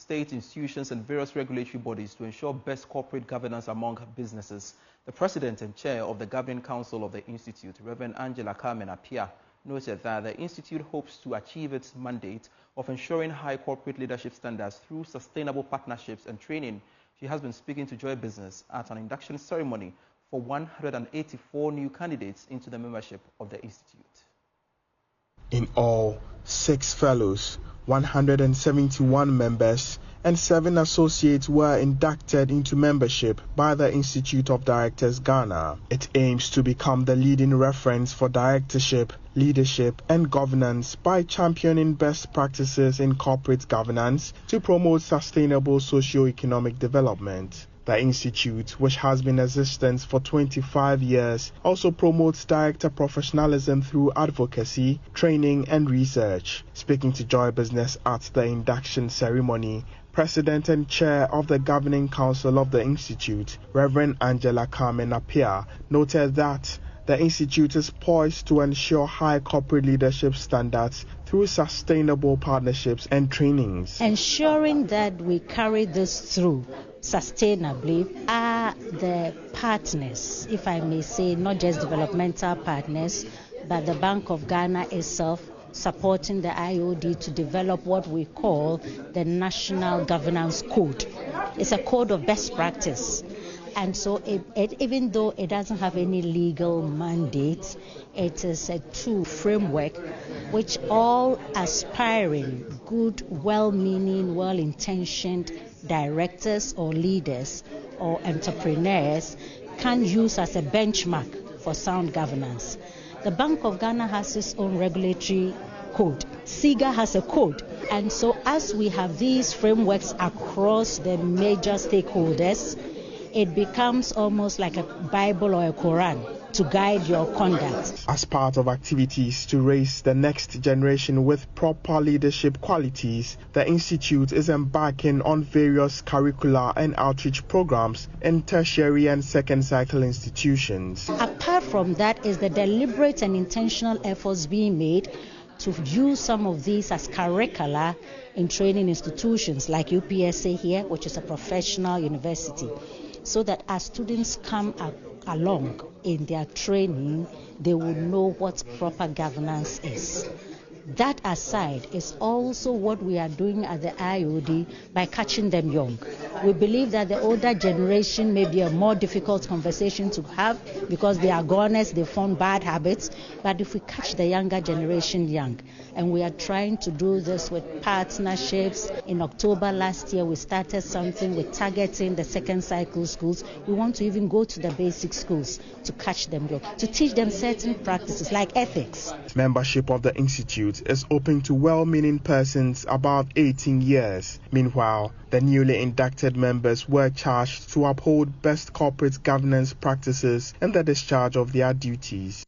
state institutions and various regulatory bodies to ensure best corporate governance among businesses. The president and chair of the Governing Council of the Institute, Reverend Angela Carmen Appiah, noted that the Institute hopes to achieve its mandate of ensuring high corporate leadership standards through sustainable partnerships and training. She has been speaking to Joy Business at an induction ceremony for 184 new candidates into the membership of the Institute. In all, 6 fellows, 171 members, and 7 associates were inducted into membership by the Institute of Directors Ghana. It aims to become the leading reference for directorship, leadership, and governance by championing best practices in corporate governance to promote sustainable socio-economic development. The Institute, which has been in existence for 25 years, also promotes director professionalism through advocacy, training, and research. Speaking to Joy Business at the induction ceremony, President and Chair of the Governing Council of the Institute, Reverend Angela Carmen Appiah, noted that the Institute is poised to ensure high corporate leadership standards through sustainable partnerships and trainings. Ensuring that we carry this through sustainably are the partners, if I may say, not just developmental partners, but the Bank of Ghana itself supporting the IoD to develop what we call the National Governance Code. It's a code of best practice. And so even though it doesn't have any legal mandate, it is a tool framework which all aspiring, good, well-meaning, well-intentioned directors or leaders or entrepreneurs can use as a benchmark for sound governance. The Bank of Ghana has its own regulatory code. SIGA has a code. And so as we have these frameworks across the major stakeholders, it becomes almost like a Bible or a Quran to guide your conduct. As part of activities to raise the next generation with proper leadership qualities, the Institute is embarking on various curricular and outreach programs in tertiary and second cycle institutions. Apart from that is the deliberate and intentional efforts being made to use some of these as curricula in training institutions like UPSA here, which is a professional university, so that as students come along in their training, they will know what proper governance is. That aside is also what we are doing at the IoD by catching them young. We believe that the older generation may be a more difficult conversation to have because they are goners, they form bad habits, but if we catch the younger generation young, and we are trying to do this with partnerships. In October last year, we started something with targeting the second cycle schools. We want to even go to the basic schools to catch them young, to teach them certain practices like ethics. Membership of the Institute is open to well-meaning persons about 18 years. Meanwhile, the newly inducted members were charged to uphold best corporate governance practices in the discharge of their duties.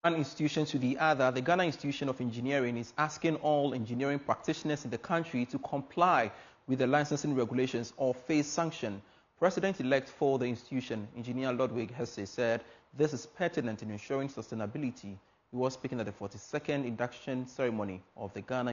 One institution to the other, the Ghana Institution of Engineering is asking all engineering practitioners in the country to comply with the licensing regulations or face sanction. President-elect for the institution, Engineer Ludwig Hesse, said this is pertinent in ensuring sustainability. He was speaking at the 42nd induction ceremony of the Ghana